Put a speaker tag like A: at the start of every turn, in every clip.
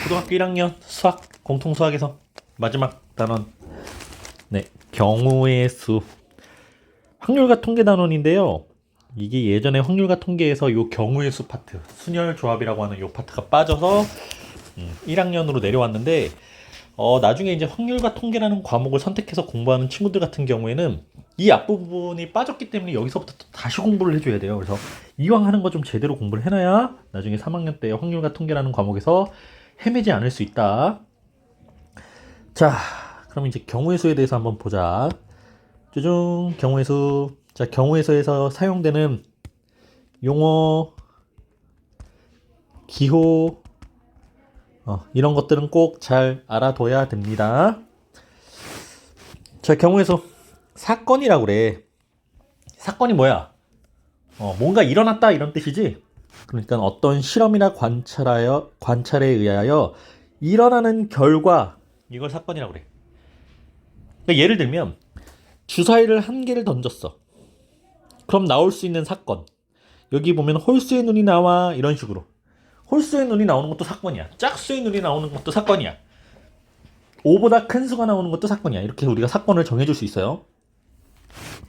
A: 초등학교 1학년 수학 공통 수학에서 마지막 단원 네 경우의 수 확률과 통계 단원인데요. 이게 예전에 확률과 통계에서 요 경우의 수 파트 순열 조합이라고 하는 요 파트가 빠져서 1학년으로 내려왔는데 나중에 이제 확률과 통계라는 과목을 선택해서 공부하는 친구들 같은 경우에는 이 앞부분이 빠졌기 때문에 여기서부터 또 다시 공부를 해줘야 돼요. 그래서 이왕 하는 거 좀 제대로 공부를 해놔야 나중에 3학년 때 확률과 통계라는 과목에서 헤매지 않을 수 있다. 자, 그럼 이제 경우의 수에 대해서 한번 보자. 조종 경우의 수. 자, 경우의 수에서 사용되는 용어, 기호, 이런 것들은 꼭 잘 알아둬야 됩니다. 자, 경우의 수. 사건이라고 그래. 사건이 뭐야? 뭔가 일어났다 이런 뜻이지. 그러니까 어떤 실험이나 관찰에 의하여 일어나는 결과, 이걸 사건이라고 그래. 그러니까 예를 들면 주사위를 한 개를 던졌어. 그럼 나올 수 있는 사건. 여기 보면 홀수의 눈이 나와 이런 식으로. 홀수의 눈이 나오는 것도 사건이야. 짝수의 눈이 나오는 것도 사건이야. 5보다 큰 수가 나오는 것도 사건이야. 이렇게 우리가 사건을 정해줄 수 있어요.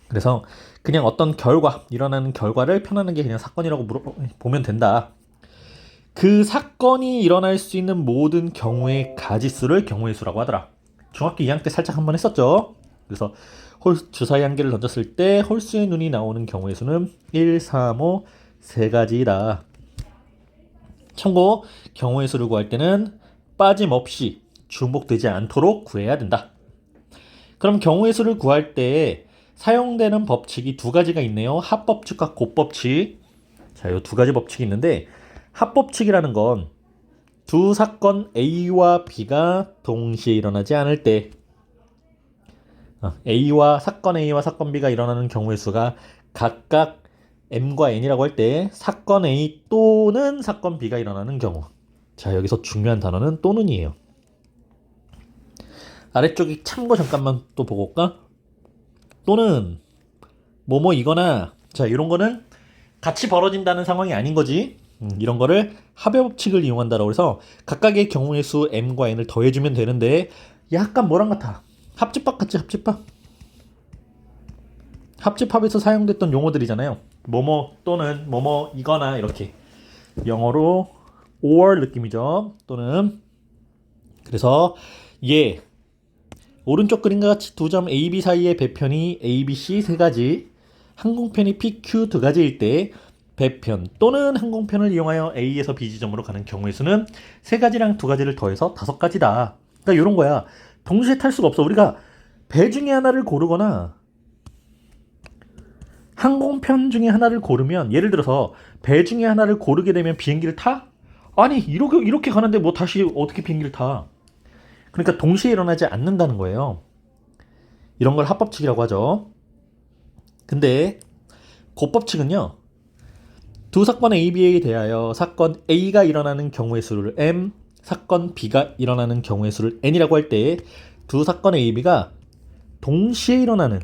A: 그래서 그냥 어떤 결과, 일어나는 결과를 표현하는 게 그냥 사건이라고 보면 된다. 그 사건이 일어날 수 있는 모든 경우의 가지수를 경우의 수라고 하더라. 중학교 2학년 때 살짝 한번 했었죠. 그래서 주사위 한 개를 던졌을 때 홀수의 눈이 나오는 경우의 수는 1, 3, 5, 세 가지다. 참고 경우의 수를 구할 때는 빠짐없이 중복되지 않도록 구해야 된다. 그럼 경우의 수를 구할 때 사용되는 법칙이 두 가지가 있네요. 합법칙과 곱법칙. 자, 이 두 가지 법칙이 있는데 합법칙이라는 건 두 사건 A와 B가 동시에 일어나지 않을 때 사건 A와 사건 B가 일어나는 경우의 수가 각각 M과 N이라고 할 때 사건 A 또는 사건 B가 일어나는 경우. 자, 여기서 중요한 단어는 또는이에요. 아래쪽에 참고 잠깐만 또 보고 올까? 또는 뭐뭐이거나, 자, 이런 거는 같이 벌어진다는 상황이 아닌 거지. 이런 거를 합의 법칙을 이용한다라고 해서 각각의 경우의 수 M과 N을 더해주면 되는데 약간 뭐랑 같아? 합집합 같지, 합집합? 합집합에서 사용됐던 용어들이잖아요. 뭐뭐 또는 뭐뭐이거나 이렇게 영어로 or 느낌이죠. 또는 그래서 예 오른쪽 그림과 같이 두 점 A, B 사이의 배편이 A, B, C 세 가지, 항공편이 P, Q 두 가지일 때 배편 또는 항공편을 이용하여 A에서 B 지점으로 가는 경우의 수는 세 가지랑 두 가지를 더해서 다섯 가지다. 그러니까 이런 거야. 동시에 탈 수가 없어. 우리가 배 중에 하나를 고르거나 항공편 중에 하나를 고르면, 예를 들어서 배 중에 하나를 고르게 되면 비행기를 타? 아니, 이렇게 가는데 뭐 다시 어떻게 비행기를 타? 그러니까 동시에 일어나지 않는다는 거예요. 이런 걸 합법칙이라고 하죠. 근데 곱법칙은요. 두 사건 A, B에 대하여 사건 A가 일어나는 경우의 수를 M, 사건 B가 일어나는 경우의 수를 N이라고 할 때 두 사건 A, B가 동시에 일어나는,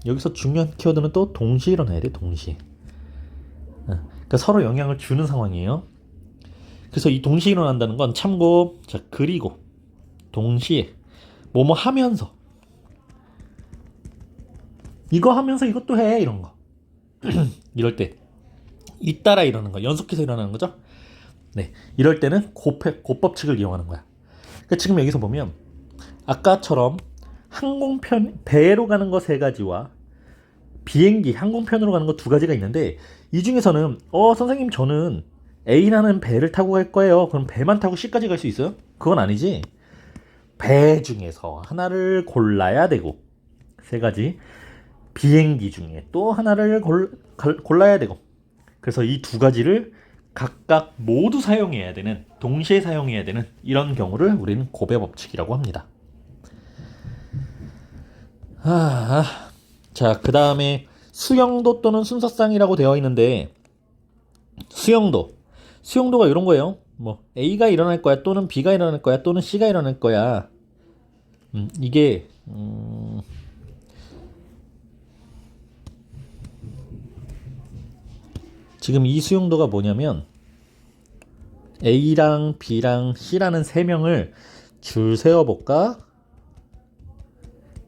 A: 여기서 중요한 키워드는 또 동시에 일어나야 돼. 동시에. 그러니까 서로 영향을 주는 상황이에요. 그래서 이 동시에 일어난다는 건 참고, 자, 그리고 동시에 뭐뭐 하면서 이거 하면서 이것도 해, 이런 거. 이럴 때 잇따라 일어나는 거, 연속해서 일어나는 거죠. 네, 이럴 때는 곱법칙을 이용하는 거야. 그러니까 지금 여기서 보면 아까처럼 항공편 배로 가는 거 세 가지와 비행기 항공편으로 가는 거 두 가지가 있는데, 이 중에서는 선생님 저는 A라는 배를 타고 갈 거예요. 그럼 배만 타고 C까지 갈 수 있어요? 그건 아니지. 배 중에서 하나를 골라야 되고, 세 가지 비행기 중에 또 하나를 골라야 되고, 그래서 이 두 가지를 각각 모두 사용해야 되는, 동시에 사용해야 되는 이런 경우를 우리는 고배 법칙이라고 합니다. 자, 그 다음에 수영도 또는 순서쌍이라고 되어 있는데, 수영도가 이런 거예요. 뭐 A가 일어날 거야, 또는 B가 일어날 거야, 또는 C가 일어날 거야. 이게 지금 이 수용도가 뭐냐면, A랑 B랑 C라는 세 명을 줄 세워볼까?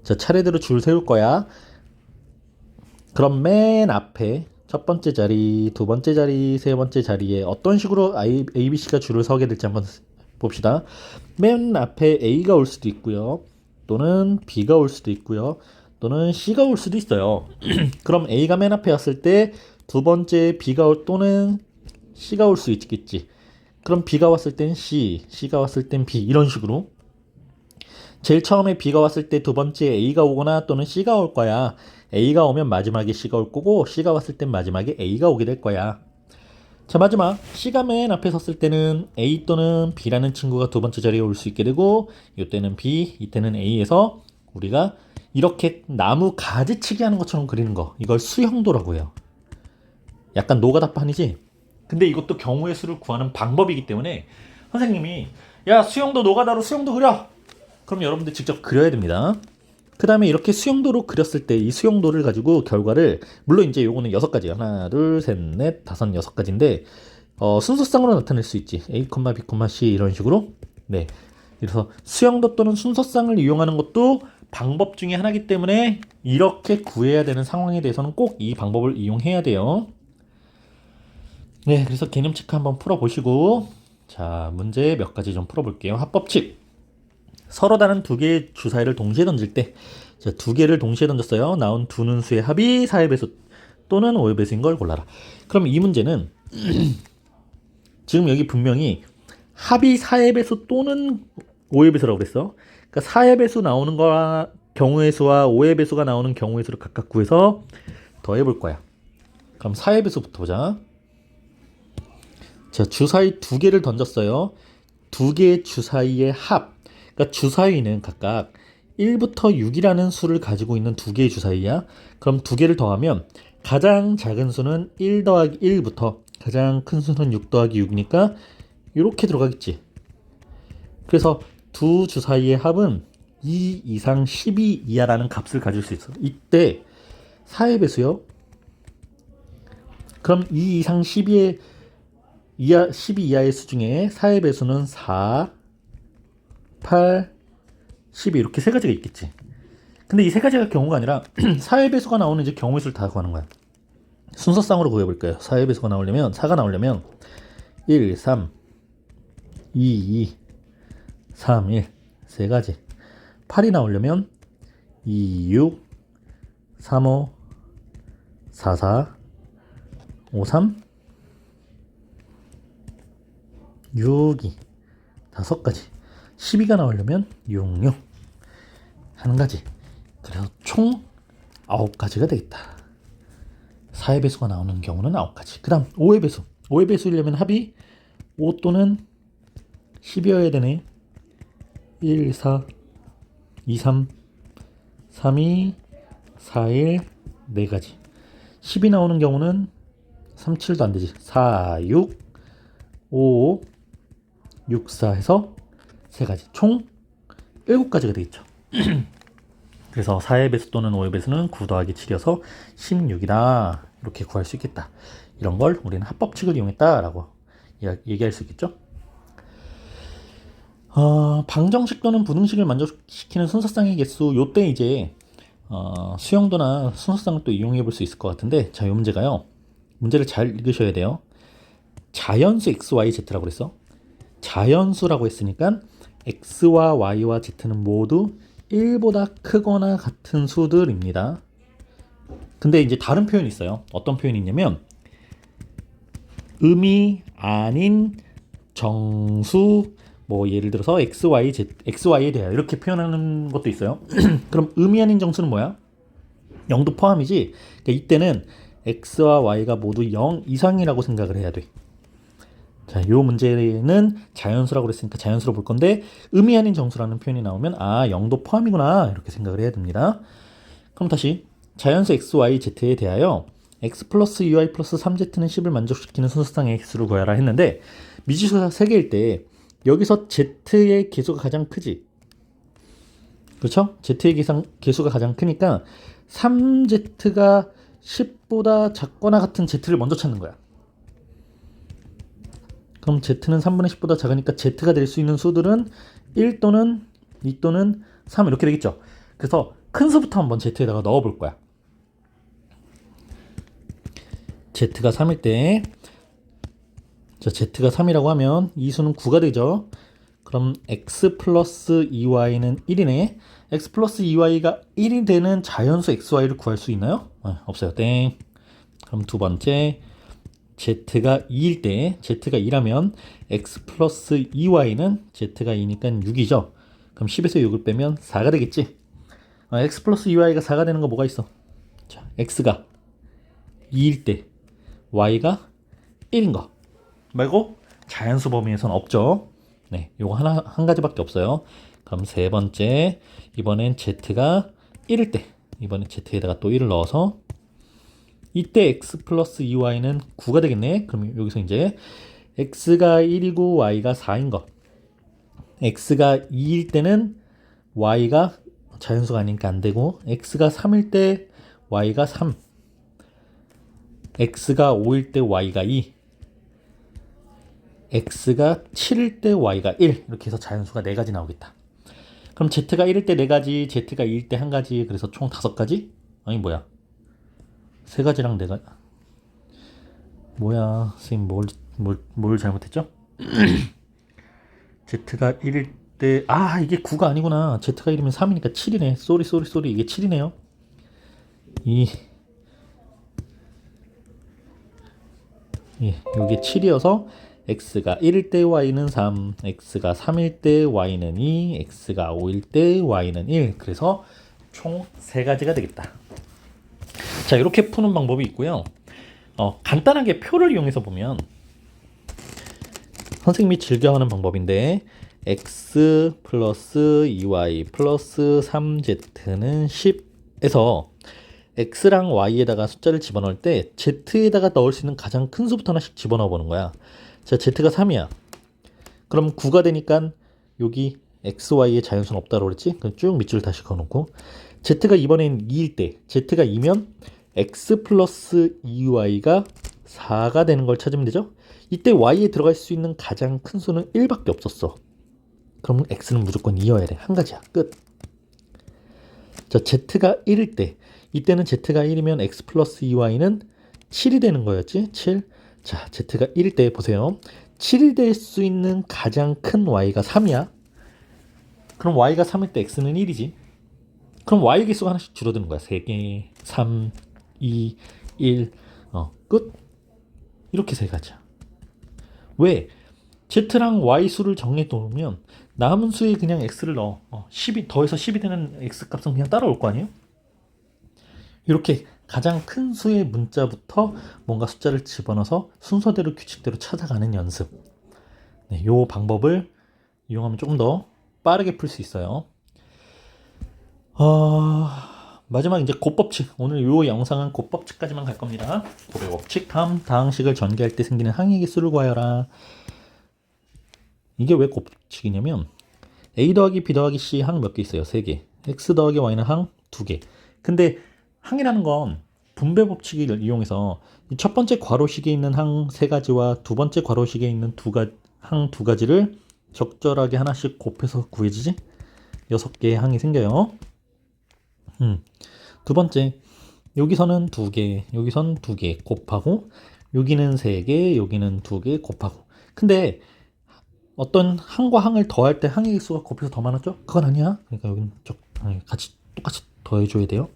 A: 자, 차례대로 줄 세울 거야. 그럼 맨 앞에 첫 번째 자리, 두 번째 자리, 세 번째 자리에 어떤 식으로 A, B, C가 줄을 서게 될지 한번 봅시다. 맨 앞에 A가 올 수도 있고요. 또는 B가 올 수도 있고요. 또는 C가 올 수도 있어요. 그럼 A가 맨 앞에 왔을 때 두 번째 B가 또는 C가 올 수 있겠지. 그럼 B가 왔을 땐 C, C가 왔을 땐 B 이런 식으로. 제일 처음에 B가 왔을 때 두 번째 A가 오거나 또는 C가 올 거야. A가 오면 마지막에 C가 올 거고 C가 왔을 땐 마지막에 A가 오게 될 거야. 자, 마지막 C가 맨 앞에 섰을 때는 A 또는 B라는 친구가 두 번째 자리에 올 수 있게 되고 이때는 B, 이때는 A에서 우리가 이렇게 나무 가지치기 하는 것처럼 그리는 거, 이걸 수형도라고 해요. 약간 노가다판이지? 근데 이것도 경우의 수를 구하는 방법이기 때문에 선생님이 야, 수형도 노가다로 수형도 그려! 그럼 여러분들 직접 그려야 됩니다. 그 다음에 이렇게 수형도로 그렸을 때 이 수형도를 가지고 결과를, 물론 이제 요거는 6가지, 하나, 둘, 셋, 넷, 다섯, 6가지인데 순서상으로 나타낼 수 있지. A, B, C 이런 식으로. 네. 그래서 수형도 또는 순서상을 이용하는 것도 방법 중에 하나이기 때문에 이렇게 구해야 되는 상황에 대해서는 꼭 이 방법을 이용해야 돼요. 네, 그래서 개념 체크 한번 풀어보시고, 자, 문제 몇 가지 좀 풀어볼게요. 합법칙. 서로 다른 두 개의 주사위를 동시에 던질 때, 자, 두 개를 동시에 던졌어요. 나온 두 눈수의 합이 4의 배수 또는 5의 배수인 걸 골라라. 그럼 이 문제는 지금 여기 분명히 합이 4의 배수 또는 5의 배수라고 그랬어. 그러니까 4의 배수 나오는 거와 경우의 수와 5의 배수가 나오는 경우의 수를 각각 구해서 더해볼 거야. 그럼 4의 배수부터 보자. 자, 주사위 두 개를 던졌어요. 두 개의 주사위의 합. 그러니까 주사위는 각각 1부터 6이라는 수를 가지고 있는 두 개의 주사위야. 그럼 두 개를 더하면 가장 작은 수는 1 더하기 1부터 가장 큰 수는 6 더하기 6이니까 이렇게 들어가겠지. 그래서 두 주사위의 합은 2 이상 12 이하라는 값을 가질 수 있어. 이때 4의 배수요. 그럼 2 이상 12의 12 이하의 수 중에 4의 배수는 4, 8, 12 이렇게 세 가지가 있겠지. 근데 이 세 가지가 경우가 아니라 4의 배수가 나오는 이제 경우의 수를 다 구하는 거야. 순서상으로 구해볼까요? 4의 배수가 나오려면, 4가 나오려면 1, 3, 2, 2, 3, 1 세 가지. 8이 나오려면 2, 6, 3, 5, 4, 4, 5, 3, 6이 다섯 가지. 12가 나오려면 6, 6 한 가지. 그래서 총 9가지가 되겠다. 4의 배수가 나오는 경우는 9가지. 그 다음 5의 배수. 5의 배수이려면 합이 5 또는 10이어야 되네. 1, 4, 2, 3, 3, 2, 4, 1 4가지. 10이 나오는 경우는 3, 7도 안 되지. 4, 6, 5, 6, 4 해서 3가지. 총 7가지가 되겠죠. 그래서 4의 배수 또는 5의 배수는 9 더하기 7이어서 16이다. 이렇게 구할 수 있겠다. 이런 걸 우리는 합법칙을 이용했다라고 얘기할 수 있겠죠. 방정식 또는 부등식을 만족시키는 순서상의 개수, 요때 이제 수형도나 순서상을 또 이용해 볼 수 있을 것 같은데, 자, 이 문제가요. 문제를 잘 읽으셔야 돼요. 자연수 x, y, z라고 그랬어. 자연수라고 했으니까 x와 y와 z는 모두 1보다 크거나 같은 수들입니다. 근데 이제 다른 표현이 있어요. 어떤 표현이 있냐면 의미 아닌 정수, 뭐 예를 들어서 xy에 대하여 이렇게 표현하는 것도 있어요. 그럼 의미 아닌 정수는 뭐야? 0도 포함이지. 그러니까 이때는 x와 y가 모두 0 이상이라고 생각을 해야 돼. 자, 요 문제는 자연수라고 그랬으니까 자연수로 볼 건데, 의미 아닌 정수라는 표현이 나오면 0도 포함이구나 이렇게 생각을 해야 됩니다. 그럼 다시 자연수 x, y, z에 대하여 x 플러스 2y 플러스 3z는 10을 만족시키는 순서상의 개수를 구하라 했는데, 미지수가 3개일 때 여기서 z의 개수가 가장 크지. 그렇죠? z의 개수가 가장 크니까 3z가 10보다 작거나 같은 z를 먼저 찾는 거야. 그럼 z는 3분의 10보다 작으니까 z가 될 수 있는 수들은 1 또는 2 또는 3 이렇게 되겠죠. 그래서 큰 수부터 한번 z에다가 넣어 볼 거야. z가 3일 때, 자, z가 3이라고 하면 이 수는 9가 되죠. 그럼 x 플러스 2y는 1이네. x 플러스 2y가 1이 되는 자연수 xy를 구할 수 있나요? 없어요. 땡. 그럼 두 번째, z가 2일 때, z가 2라면 x 플러스 2y는 z가 2니까 6이죠. 그럼 10에서 6을 빼면 4가 되겠지. x 플러스 2y가 4가 되는 거 뭐가 있어? 자, x가 2일 때, y가 1인 거 말고 자연수 범위에선 없죠. 네, 요거 한 가지밖에 없어요. 그럼 세 번째, 이번엔 z가 1일 때, 이번엔 z에다가 또 1을 넣어서 이때 x 플러스 2y는 9가 되겠네. 그럼 여기서 이제 x가 1이고 y가 4인 거. x가 2일 때는 y가 자연수가 아니니까 안 되고, x가 3일 때 y가 3, x가 5일 때 y가 2, x가 7일 때 y가 1 이렇게 해서 자연수가 4가지 나오겠다. 그럼 z가 1일 때 4가지, z가 2일 때 1가지, 그래서 총 5가지? 아니 뭐야, 3가지랑 4가지. 뭐야 선생님, 뭘 잘못했죠? z가 1일 때, 이게 9가 아니구나. z가 1이면 3이니까 7이네. 쏘리 이게 7이네요. 이게 7이어서 x가 1일 때 y는 3, x가 3일 때 y는 2, x가 5일 때 y는 1. 그래서 총 3가지가 되겠다. 자, 이렇게 푸는 방법이 있고요. 간단하게 표를 이용해서 보면 선생님이 즐겨하는 방법인데, x 플러스 2y 플러스 3z는 10에서 x랑 y에다가 숫자를 집어넣을 때 z에다가 넣을 수 있는 가장 큰 수부터 하나씩 집어넣어 보는 거야. 자, z가 3이야. 그럼 9가 되니까 여기 x, y의 자연수는 없다고 그랬지? 그럼 쭉 밑줄 다시 그어놓고, z가 이번엔 2일 때, z가 2면 x 플러스 2y가 4가 되는 걸 찾으면 되죠? 이때 y에 들어갈 수 있는 가장 큰 수는 1밖에 없었어. 그럼 x는 무조건 2여야 돼. 한 가지야. 끝. 자, z가 1일 때, 이때는 z가 1이면 x 플러스 2y는 7이 되는 거였지? 7. 자, z가 1일 때 보세요. 7이 될 수 있는 가장 큰 y가 3이야. 그럼 y가 3일 때 x는 1이지. 그럼 y의 개수가 하나씩 줄어드는 거야. 3개, 3, 2, 1. 끝. 이렇게 3가지야. 왜? z랑 y 수를 정해 놓으면 남은 수에 그냥 x를 넣어. 10이 더해서 10이 되는 x 값은 그냥 따라올 거 아니에요? 이렇게 가장 큰 수의 문자부터 뭔가 숫자를 집어넣어서 순서대로 규칙대로 찾아가는 연습. 네, 요 방법을 이용하면 조금 더 빠르게 풀 수 있어요. 마지막 이제 곱법칙. 오늘 요 영상은 곱법칙까지만 갈 겁니다. 곱의 법칙. 다음 다항식을 전개할 때 생기는 항의 개수를 구하여라. 이게 왜 곱법칙이냐면, a 더하기 b 더하기 c 항 몇 개 있어요? 3개. x 더하기 y는 항 2개. 근데 항이라는 건 분배 법칙을 이용해서 첫 번째 괄호식에 있는 항 3가지와 두 번째 괄호식에 있는 항 2가지를 적절하게 하나씩 곱해서 구해지지? 6개의 항이 생겨요. 두 번째, 여기서는 2개, 여기선 2개 곱하고, 여기는 3개, 여기는 2개 곱하고. 근데 어떤 항과 항을 더할 때 항의 개수가 곱해서 더 많았죠? 그건 아니야. 그러니까 여기는 똑같이 더해줘야 돼요.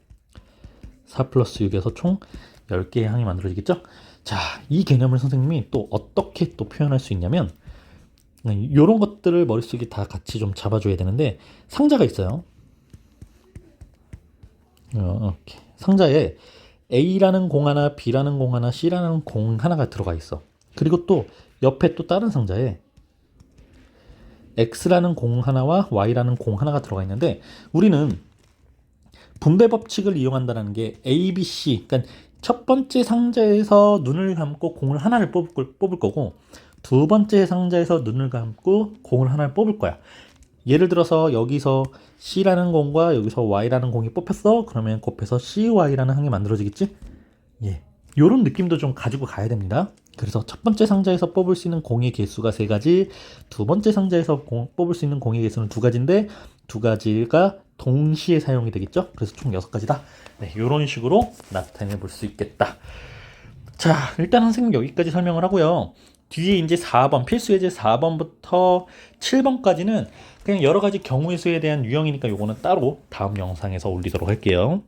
A: 4 플러스 6에서 총 10개의 항이 만들어지겠죠? 자, 이 개념을 선생님이 또 어떻게 또 표현할 수 있냐면, 이런 것들을 머릿속에 다 같이 좀 잡아줘야 되는데, 상자가 있어요. 이렇게 상자에 A라는 공 하나, B라는 공 하나, C라는 공 하나가 들어가 있어. 그리고 또 옆에 또 다른 상자에 X라는 공 하나와 Y라는 공 하나가 들어가 있는데, 우리는 분배 법칙을 이용한다는 게 A, B, C, 그러니까 첫 번째 상자에서 눈을 감고 공을 하나를 뽑을 거고, 두 번째 상자에서 눈을 감고 공을 하나를 뽑을 거야. 예를 들어서 여기서 C라는 공과 여기서 Y라는 공이 뽑혔어. 그러면 곱해서 CY라는 항이 만들어지겠지? 예, 요런 느낌도 좀 가지고 가야 됩니다. 그래서 첫 번째 상자에서 뽑을 수 있는 공의 개수가 3가지, 두 번째 상자에서 뽑을 수 있는 공의 개수는 2가지인데 두 가지가 동시에 사용이 되겠죠. 그래서 총 6가지다. 네, 이런 식으로 나타내 볼 수 있겠다. 자, 일단 선생님 여기까지 설명을 하고요. 뒤에 이제 4번, 필수 예제 4번부터 7번까지는 그냥 여러 가지 경우의 수에 대한 유형이니까 요거는 따로 다음 영상에서 올리도록 할게요.